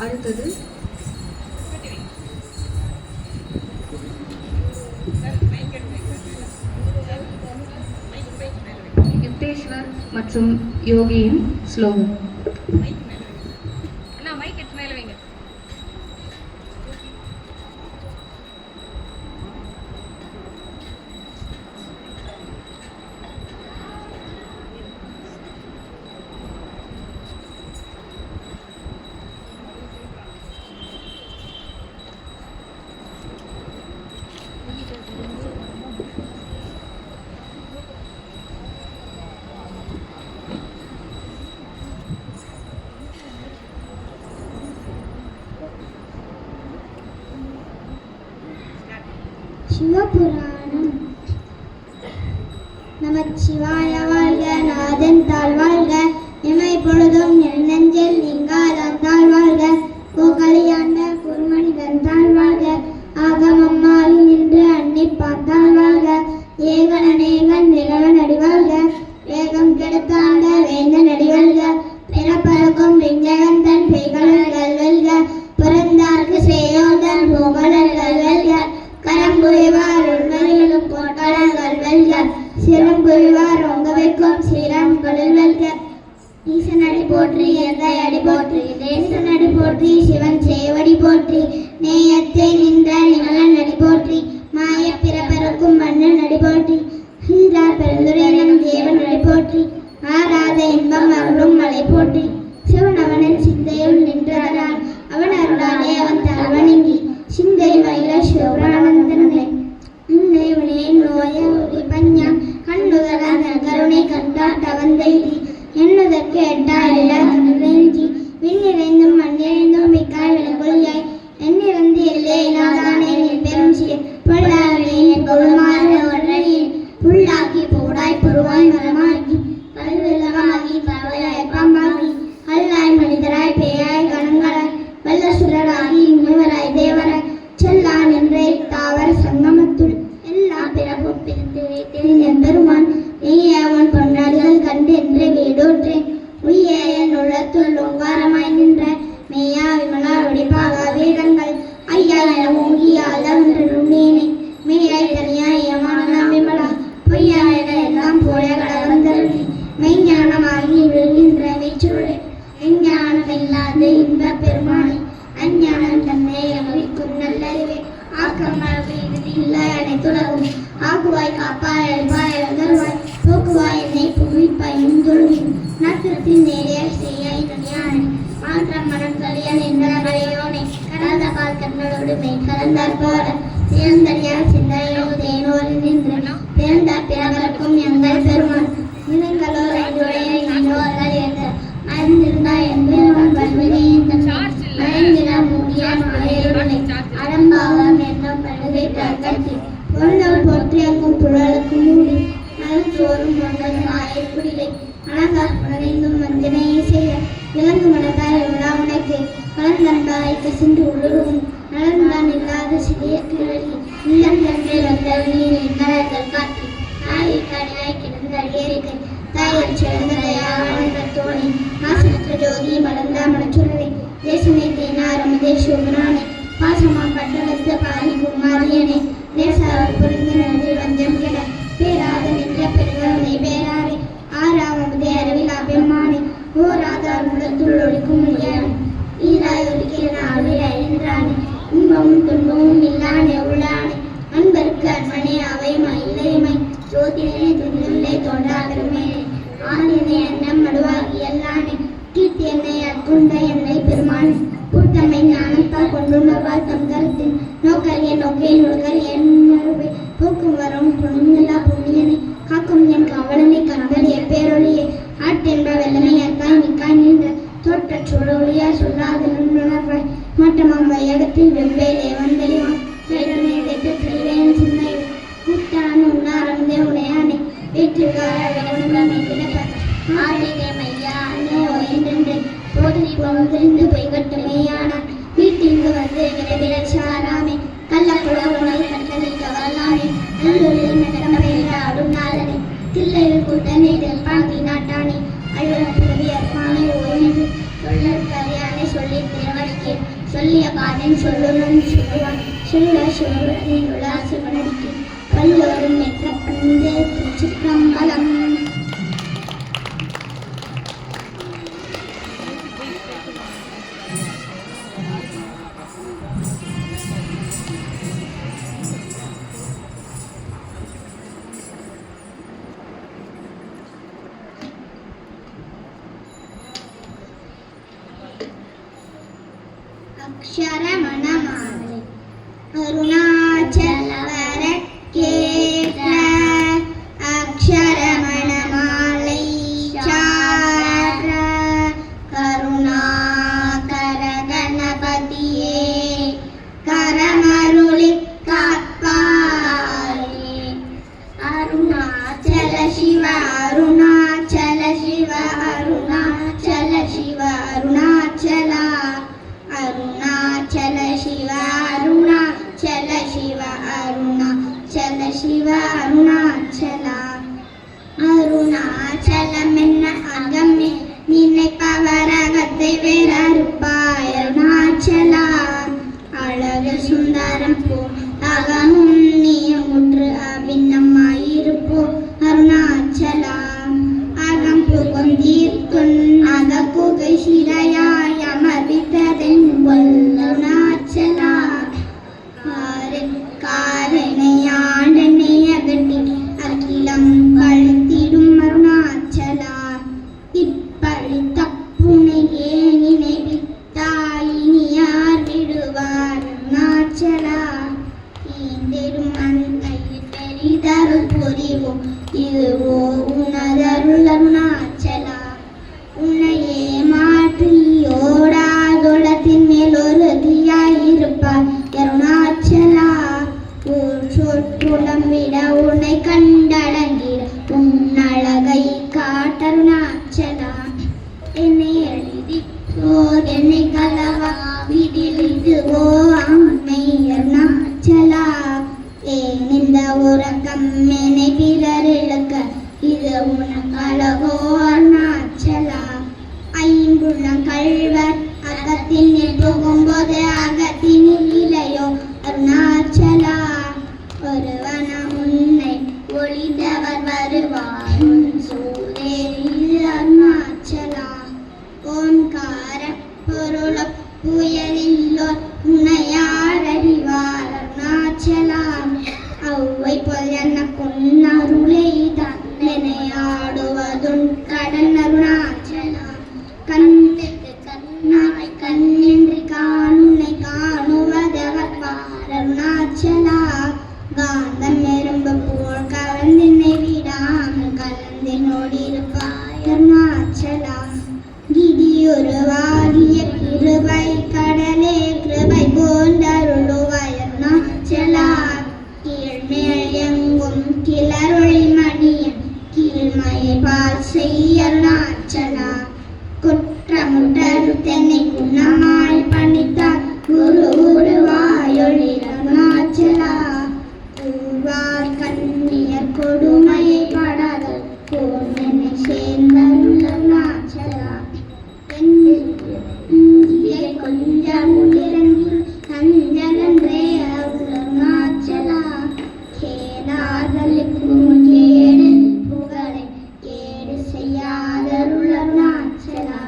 அடுத்தது யுக்தேஸ்வர் மற்றும் யோகியின் ஸ்லோகம். சிவபுராணம். நமச்சிவாய வாழ்க, நாதன் தாழ் வாழ்க, இமை பொழுதும் நெஞ்சல் நீங்காதான் தாழ் வாழ்க, கோகலியாண்ட குருமனிதன் தாழ் வாழ்க, ஆகமம்மாறி நின்று அன்னை பார்த்தாள் வாழ்க, ஏகன் அநேகன் நிகழன் அடிவாழ்க, வேகம் கெடுத்தாண்ட வேந்தன் அடிவாழ்க, பிறப்பறக்கும் விஞ்சகன் தன் பெய்களர்கள் வெல்க, பிறந்தார்க்கு செய்யோதன் புகழர்கள் வெல்க, கரம்புரிவார் உண்மையிலும் போட்டாளர்கள் வெல்க, சிறம்புரிவார் உங்க வைக்கும் ஸ்ரீராம்களில் வெல்க, ஈசன் அடி போற்றி எந்தை அடி போற்றி, தேசன் அடி போற்றி சிவன் சேவடி போற்றி, நேயத்தை நின்ற நிமலன் அடி போற்றி, மாய பிறப்பருக்கும் மன்னன் அடி போற்றி, சீரார் பெருந்துரையன் தேவன் அடி போற்றி, ஆராத இன்பம் அருளும் மலை போற்றி, சிவன் அவனின் சிந்தையுள் நின்றாரான், அவன் அருளாலே அவன் தாழ்வணங்கி சிந்தை மயில சிவரானந்தனை உன்னை உனே நோய உரி பஞ்சம் கண்ணுதலாத கருணை கண்டாட்ட வந்தைதி எண்ணுதற்கு எட்டாயிர கண்ணிறஞ்சி விண்ணிறைந்தும் மண்ணிறைந்தும் மிக்காய் விளக்கொழியாய் எண்ணிறந்து எல்லே நாதானே என் பெரும் பொருளாவே என் கௌரமான ஒன்றையே புல்லாக்கி போடாய் பொருவாய் மரமாகி கல்வெள்ளமாகி பறவையாய் பாம்பாகி கல்லாய் மனிதராய் பேயாய் கணங்களாய் வல்ல சுரராகி முனிவராய் தேவராய் செல்லான் என்றே தாவர சங்கமத்துள் எல்லா பிறப்பும் பிரித்து வைத்தேன் என் பெருமான், நீயே உன் பொன்னாடிகள் கண்டு என்று வீடோற்றேன், உய்யே என் உள்ளத்துள் ஓங்காரமாய் நின்ற மெய்யா விமலா வெடிப்பாக வேதங்கள் ஐயா என ஓங்கி ஆதவென்று நுண்ணேனே, மெய்யாய் தனியாய் யமான விமலா பொய்யா என எல்லாம் போல கடவந்தருளே, மெய்ஞானமாகி விழுகின்ற மெய்ச்சுருளே, விஞ்ஞானம் இல்லாத இன்ப பெருமானே, அஞ்ஞானம் தன்னை அறிவிக்கும் நல்லறிவே, ஆக்கமாக இது இல்லை அனைத்துலகும், ஆக்குவாய் காப்பாய் அழிப்பாய் அகழ்வாய் போக்குவாய் என்னை புகுவிப்பாய் தொழுவின் நற்றத்தின் நேரியாய் செய்யாய் நனியானே, மாற்றம் மனம் கலியன் என்றையோனே, கடந்த கால் கண்ணோடு மெய் கலந்தார் போல சிறந்தடியார் சிந்தையோ தேனோடு நின்று பிறந்த பிறவருக்கும் எங்கள் பெருமான், நிலங்களோர் ஐந்துடைய இன்னோர்கள் என்ற அறிந்திருந்தாய் என் பெருமான் வல்வினை மறைந்திட முடியான் ஆயுருடனை அறம்பாகம் என்னும் பழுதை கட்டி பொருள் போற்றியக்கும் புழலுக்கும் மூடி நல்சோறும் கொண்டதும் ஆயக்குடிலை அழகார் புனரைந்தும் வஞ்சனையை செய்ய விலங்கு மனத்தால் விழா உனக்கு கலந்தன்பாய் கசிந்து உழுவும் நலன்தான் இல்லாத சிறிய கிழவி இல்லந்தன்றை வந்தவனின் இன்னர்கள் காட்டி தாயை கடையாய் கிடந்த அடியேறிக்கை தாயர் சிறந்த தயாவான தோணி நாசனற்ற ஜோதி மலர்ந்தா மனச்சுடரை தேசமே தேனார் சுகரானே பாசமாம் பட்டவத்த பாரி குமாரியனே நேசார் புரிந்து நன்றி வஞ்சம் கெட பேராத நின்ற பெருகருணை பேராரே ஆறாவதே அறிவில் அபிமானே ஓராதார் முதத்துள் ஒழிக்கும் முடியானே ஈராய் ஒலிக்கிற அருளை அழின்றானே இன்பமும் துன்பமும் இல்லானே உள்ளானே அன்பருக்கு அன்பனே அவைமை இலைமை ஜோதிடனே துணிலே தோன்றா பெருமையே ஆனியனை அன்னம் மடுவாகி எல்லானே கீர்த்தி என்னை அற்குண்ட என்னை பெருமானே கூட்டமை ஞானத்தால் கொண்டுள்ளவாள் தம் கருத்தின் நோக்கரிய நோக்கை நுகர் என் போக்கும் வரும் பொண்ணுங்களா புண்ணியனை காக்கும் என் கவலனை கண்கள் எப்பேரொழியே ஆட்டென்ப வெள்ளனை அற்காய் நிற்காய் நின்ற தோற்ற சூழொழியா சொல்லாத நுண்ணுணர்வாய் மட்டமாம் வையகத்தில் வெவ்வேலே வந்தெளிவான் வேடனை வைத்து தெளிவேன் சிந்தை கூட்டான் உண்ணாரந்தே உடையானே வீட்டுக்கார வேணுமே கிடப்ப ஆடினே மையா அண்ணே ஒயன்று போதனை பொழுது பொய்கட்டுமேயான வீட்டிற்கு வந்து விரைவில் சாராமே கள்ளக்குளமுனை கட்டளை கவலானே நல்லூரில் நடக்கமையில ஆடும் நாளனே தில்லையில் கூட்டனை தெல்பாங்கி நாட்டானே அழுவ புலவி அற்பானை ஓய்ந்து சொல்லற்கரியானை சொல்லித்தே வழிக்கு சொல்லிய பாடன் சொல்லுடன் சொல்லுவான் சொல்ல சிவபுரத்தில் உலா சிவனடிக்கு வல்லோரும் என்ற பந்து திருச்சிற்றம்பலம். அக்ஷரமணமாலை அருணாச்சல வரக்கேற்ற அக்ஷரமணமாலை சார கருணாகர கணபதியே கரமருளி காப்பாயே அருணாச்சல சிவ அருணாச்சல சிவ அருணாச்சல சிவ அருணாச்சலா அருணாச்சல சிவ அருணாச்சல சிவ அருணாச்சல சிவ அருணாச்சலா அருணாச்சலம் என்ன அகமே நினைப்பவர் அகத்தை வேறறுப்பாய் அருணாச்சலா அழகு சுந்தரம் போ அகமும் நீயும் முற்று அபிநம்மாயிருப்போ அருணாச்சலா அகம் புகுந்தீர்த்துன் அக புகை சிறையாய் அமர்வித்ததென் அருணாச்சலா காரணையாண்டனை அகட்டி அகிலம் கழித்திடும் அருணாச்சலா இப்பழி தப்புனை ஏனினை வித்தாயினி யார் விடுவார் அருணாச்சலா ஈந்திடும் அன்னையில் பெரிதருள் புரிவோம் இதுவோ உனதருள் அருணாச்சலா உன்னையே மாற்றி ஓடாதொளத்தின் மேல் ஒரு தீயாயிருப்பார் அருணாச்சலா ஊர் சொற்றுடம் விட உன்னை கண்டடங்கிட உன் அழகை காட்டருணாச்சலா என்னை எழுதி போர் என்னை கலவா விதில் இதுவோ அம்மை அருணாச்சலா ஏன் இந்த உறக்கம் என்னை பிறர் இழக்க இது உனக்கழகோ அருணாச்சலா ஐம்புள்ளம் கள்வர் அகத்தினில் புகும்போது அகத்தினில் இலையோ அருணாச்சலா ஒருவன உன்னை ஒளிந்தவர் வருவார் உன் சூரேரி அருணாச்சலா ஓங்கார பொருள புயலில்லோர் உன்னையார் அறிவார் அருணாச்சலா அவ்வை போல் எனக்கும் அருளை தன்னையாடுவதுன் கடன் அருணாச்சலா கண்ணுக்கு கண்ணாய் கண்ணின்றி காணுனை காணுவதவர் பார் அருணாச்சலா காந்தம் எறும்பு போல் கலந்தினை விடாமல் கலந்தினோடிருப்பாய் அருணாச்சலா கிதியொரு வாரிய கிருபை கடலே கிருபை போன்றருளுவாய் அருணாச்சலா கீழ்மேல் எங்கும் கிளரொளி மணியன் கீழ்மையை பால் செய் அருணாச்சலா குற்றமுட்டரு தென்னை குணமாய் பணித்தார் குரு உருவாயொளி அருணாச்சலா கூவார் கண்ணியர் கொடுமையை படாத கோமெனை சேர்ந்தருள் அருணாச்சலா கொஞ்சம் இறங்கி கஞ்சலன்றே அருணாச்சலா கேளாதலுக்கும் கேடு புகழை கேடு செய்யாதருள் அருணாச்சலா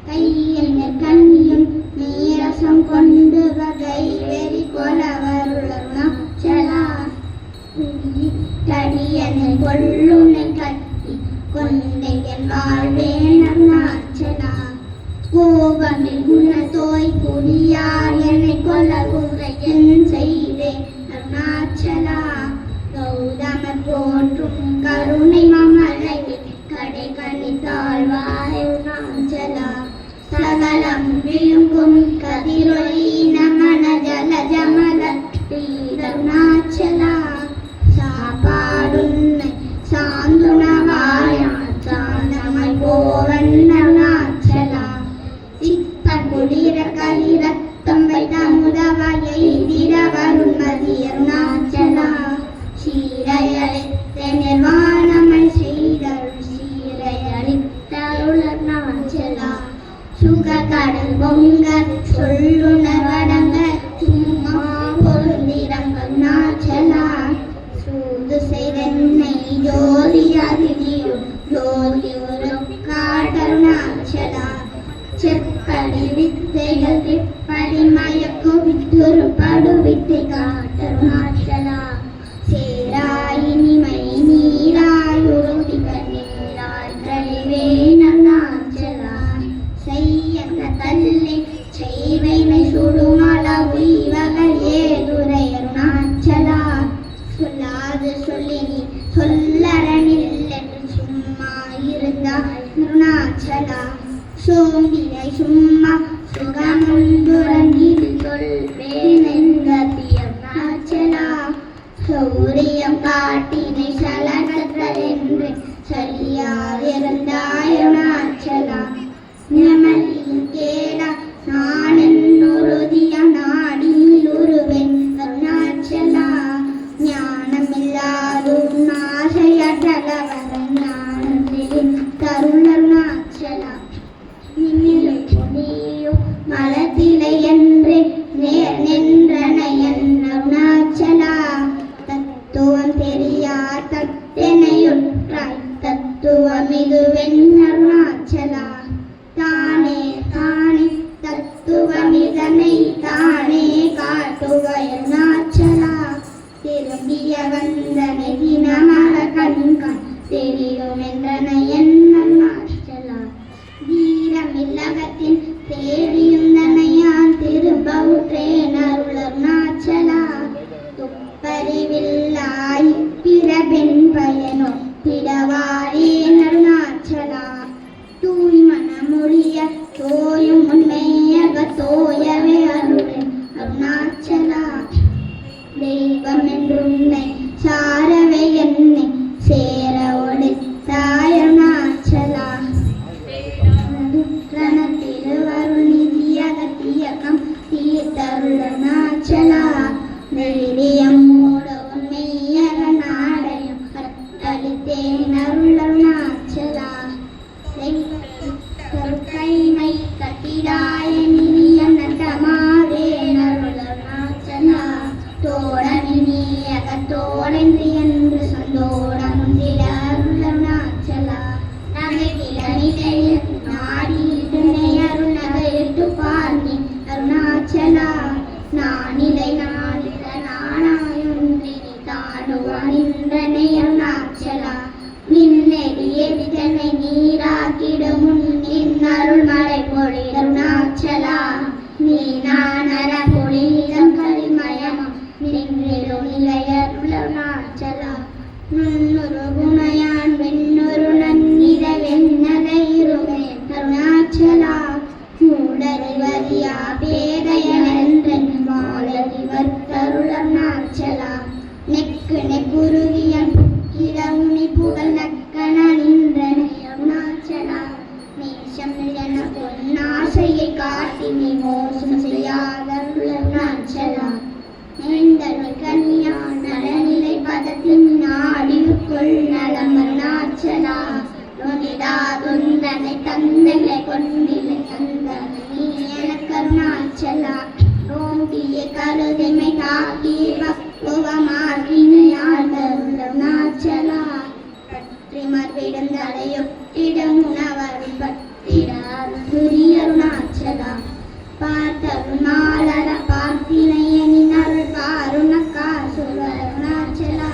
கையில் கண்ணியும் நீரசம் கொண்டு வகை வெறி கொலவருள் அருணாச்சலா தடியனை கொள்ளுனை கட்டி கொண்டையன் வாழ்வேன் அருணாச்சலா கோபமில் குணத்தோய் குடியார் என்னை கொல்ல குறையன் செய்தேன் அருணாச்சலா கௌதம போன்றும் கருணை மமலை கடை கணித்தாழ்வாய் அருணாச்சலா சகலம் விழுங்கும் கதிரொலி நமன ஜல ஜமல அருணாச்சலா சாப்பாடுன்னை சாந்துணவாயான் சாந்தமை போவன் அருணாச்சலா குளிர கலிரத்தம் வைத்த முதவாயை திரவருண்மதி அருணாச்சலா சீரையளித்த நிர்வாணமை செய்தருள் சீரையளித்த அருள் அருணாச்சலா சுக கடல் பொங்க வித்தைகள் விற்படி மயக்கும் வித்துரு படுவித்தை காட்டருணாச்சலா சேராய் இனிமை நீராய் உறுதி கண்ணீராய் கழிவே நன்னாச்சலா செய்யந்த தல்லை செய்வைமை சுடுமல உய்வகள் ஏதுரை அருணாச்சலா சொல்லாது சொல்லி நீ சொல்லரனில் என்று சும்மா இருந்தாய் அருணாச்சலா சோம்பினை சும்மா சுகமுண்டுறங்கில் சொல்வேனென்றதிய அருணாச்சலா சௌரியம் காட்டினை சலகத்தல் என்று சொல்லியாதிருந்தாய் அருணாச்சலா நிமலியின் கேடா நான் என்னுறுதிய நாடியில் உருவேன் அருணாச்சலா ஞானமில்லாதும் ஆசையற்றவர ஞானத்தில் தருணருணாச்சலா நிமிரும் பொடியும் மலத்திலை என்று நேர் நின்றனையன் அருணாச்சலா தத்துவம் தெரியா தத்தெனையுற்றாய் தத்துவம் இதுவென் அருணாச்சலா தானே தானே தத்துவம் இதனை தானே காட்டுவாய் அருணாச்சலா திரும்பிய வந்தனை தினமர கண்கான் தெரியும் என்றனை என் அருணாச்சலா வீரமில்லகத்தின் தேடியும் தனையான் திரும்ப உற்றேன் அருள் அருணாச்சலா துப்பறிவில்லாய் பிறபெண் பயனோ பிடவாரேன் அருணாச்சலா தூய் மனமொழிய தோயும் உண்மையக தோயவே அருளேன் அருணாச்சலா தெய்வம் என்றுன்னை சாரவே என்னை சேர ஒளித்தாய் அருணாச்சலா திருவருள் நிதியகத்தியகம் தீர்த்தருள் அருணாச்சலா தைரியம் மூட உண்மையக நாடையும் கட்டளித்தேன் அருள் அருணாச்சலா கைமை கட்டிடாய நிதியம் நட்டமாவேன் அருள் அருணாச்சலா தோடனியக தோடன்றி என்று சந்தோடமுந்திட அருள் அருணாச்சலா நகையில நாடினை அருள் நகையிட்டு பார்ந்தி அருணாச்சலா நானிலை நாடில நானாயொன்றினி தாடுவானின்றனை அருணாச்சலா நின்னெறிய விதனை நீராக்கிடும் முன்னின் அருள் மழை பொழி அருணாச்சலா நீ நானர பொழியிடம் கலிமயமம் நின்றிடும் நிலையருள் அருணாச்சலா நுண்ணுரு குணையான் வெண்ணொரு நன்னித வெண்ணகைருவே அருணாச்சலா மூடறிவதியா பேதையனென்றன் மாலறிவர் அருள் அருணாச்சலா நெக்கு நெக்குருகியன் இடவுனி புகழ் நக்கன நின்றனை அருணாச்சலா நேசம் என பொன்னாசையை காட்டி நீ மோசம் செய்யாத அருணாச்சலா நேர்ந்தருள் கன்னியான் நலநிலை பதத்தின் நாடியுக்குள் நலம் அருணாச்சலா நொனிதா தொந்தனை தந்தையை கொண்டிலை தந்தனை நீ எனக்கு அருணாச்சலா ஓங்கிய கருதிமை காக்கி பக்குவமாகினையாள் அருணாச்சலா பற்றி மர்விடந்தலையொட்டிடம் உணவருள் பற்றிடார் புரிய அருணாச்சலா பார்த்தருள் மாலர பார்த்தினையனின் அருள் பாருணக்கா சுவர் அருணாச்சலா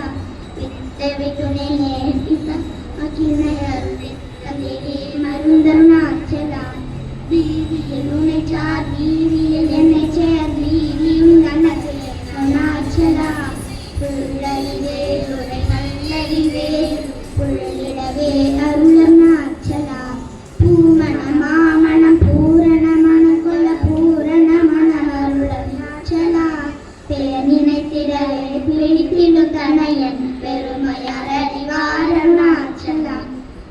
வித்தை விட்டுனை நேர்த்திச அகினை அருள் வித்ததிலே மருந்தருணாச்சலா வீதியில் உனை சார் வீதியில் என்னை சேர் வீதியும் கண்ணசே அருணாச்சலா புள்ளறிவே உரை நல்லறிவே புள்ளிடவே அருள் அருணாச்சலா பூமண மாமணம் பூரண மன கொல பூரண மன அருள் அருணாச்சலா பேர் நினைத்திடவே பிடித்திடு தனையன் பெருமையறிவார் அருணாச்சலா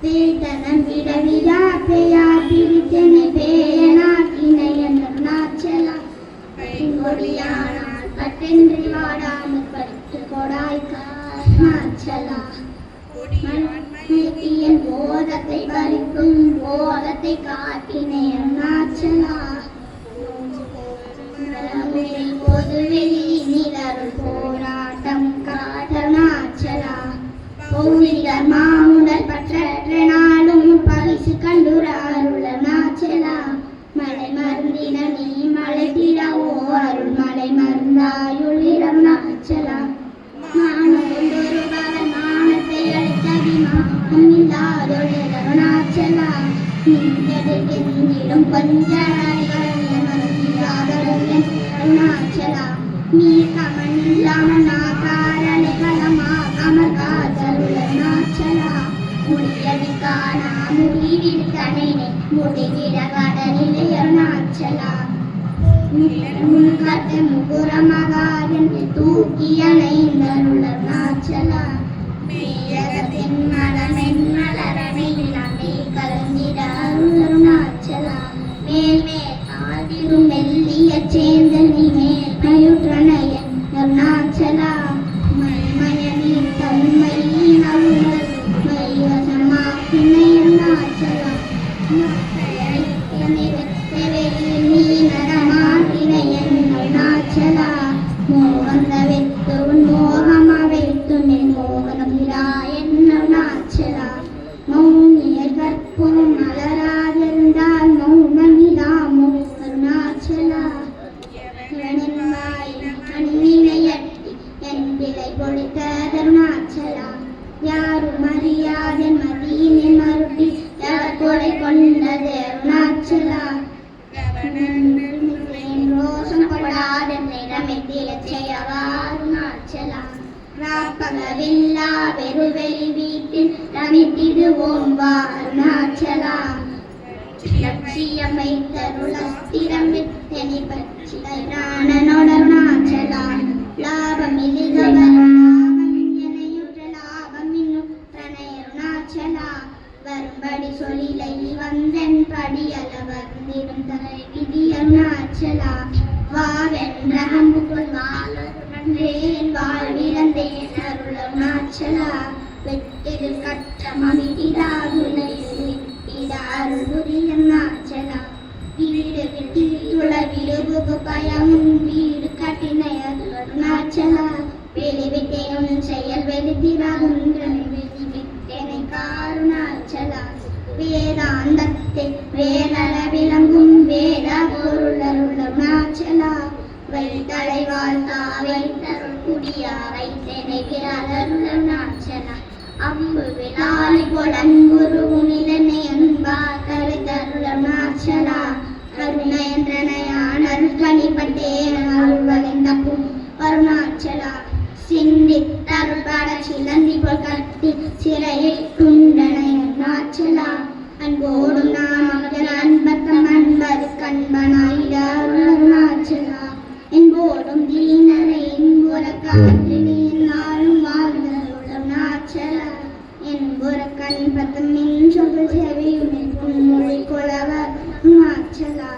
பேதனம் விடவிடா பெயா பிடித்தனை பேயனாக்கினையன் அருணாச்சலா கொடியானால் பட்டென்றி வாடாமல் படித்து கொடாய்க்கா அருணாச்சலா மண்ணின் போதத்தை பறிக்கும் போதத்தை காட்டினை அருணாச்சலா பொதுவெளி நிலருள் போராட்டம் காட்டருணாச்சலா பௌரிகர் மாமுடல் பற்ற நாளும் பரிசு கண்டுர அருள் அருணாச்சலா மலை மருந்தின தந்தாயுளிரருணாச்சலா மானொன்றொரு பவன் மானத்தை அளித்தபிமானம் இல்லாதொழிலருணாச்சலா நின்றெடுக்கின்றிடும் அருணாச்சலா நீ கமனில்லாமனாகாரலைகளமா கமர்காதருணாச்சலா முடியடிக்கான முடிவிற்கனை முடிவிட கடலிலே அருணாச்சலா முன்கட்ட முகுரமகாரன் தூக்கியணைந்தருளருணாச்சலா மேயகத்தின் மலமென் மலரனை நம்பி கலந்திட அருணாச்சலா மேல் மேல் ஆதிரும் மெல்லிய சேந்தனி மேல் மயுற்றனையன் அருணாச்சலா மயமயனின் தன்மை அருணர் மைவசமாக்கினை அருணாச்சலா அருணாச்சலா மோகந்த வெத்து மோகமா வைத்து மோகனம் இராயன் அருணாச்சலா மௌனியர் கற்பும் மலராதிருந்தால் மௌனமிதாமோ அருணாச்சலா அணிவினையட்டி என் விலை பொழித்த அருணாச்சலா யாரும் அறியாதன் மதியினை மருட்டி யார் கொலை கொண்டது அருணாச்சலா ரோஷம் கொடாதன் நிறமெத்தியச் செய்யவா அருணாச்சலா ராப்பகவில்லா பெருவெளி வீட்டில் ரமித்திடுவோம் வா அருணாச்சலா லட்சியமை தருளஸ்திரம் வித்தனி பச்சிதருணாச்சலா லாபம் இலிகவர் லாபம் எனையுற்ற லாபம் இன்னும் பிரணயருணாச்சலா வரும்படி சொல்லிலை வந்தன் படியல வந்திடும் தரை விதி அருணாச்சலா வாவென்ற அம்புக்குள் வாழ்வன் வாழ்விழந்தேன் அருணாச்சலா வெட்டிடு கற்றம் அமிதிதாகுனை அருணாச்சலா வீடு விட்டு துளவிடுகு பயமும் வீடு கட்டினை அருணாச்சலா வெளி விட்டேனும் செயல் வெளித்திராகுன்றனை வெளி விட்டேனை காருணாச்சலா வேதாந்தத்தை வேதள விளங்கும் வேத பொருள் அருணாச்சலா வைத்தலை வாழ்த்தா வைத்தருள் குடியா வைத்தனை விரலருணாச்சலா அம்பு விழாலி பொலங்குரு நிலனை அன்பா கருதருணாச்சலா கருணயன்றனையான் அருள்கணிப்பட்டே அருள்வளைந்தப்பும் அருணாச்சலா சிந்தித்தருள்பட சிலந்தி போல் கட்டி சிறையை குண்டனை அருணாச்சலா அன்போடும் நாமகள் அன்பத்தம் அன்பது கண்பனாயிட அருணாச்சலா என்போடும் தீனரை என்புற காற்று நீ நாளும் வாழ்ந்தருணாச்சலா என்புற கண்பத்தம் மின் சொல் செவியும் மொழி கொளவர் அருணாச்சலா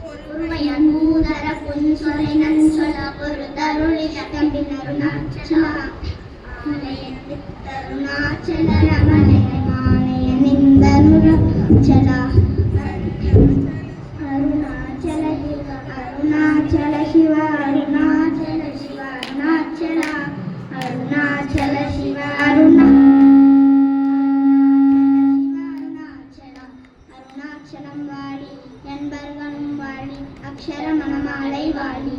பொறுமையன் மூதர புன் சொலை நன் சொல்ல ஒரு தருளி தம்பின் அருணாச்சலா அருணாச்சல ரமணைய மானைய நிந்தருணாச்சலா அருணாச்சல சிவ அருணாச்சல சிவ அருணாச்சல சிவ அருணாச்சலா அருணாச்சல சிவ அருணாச்சலா அருணாச்சலம் வாழி என்பர்களும் வாழி அக்ஷர மணமாலை வாழி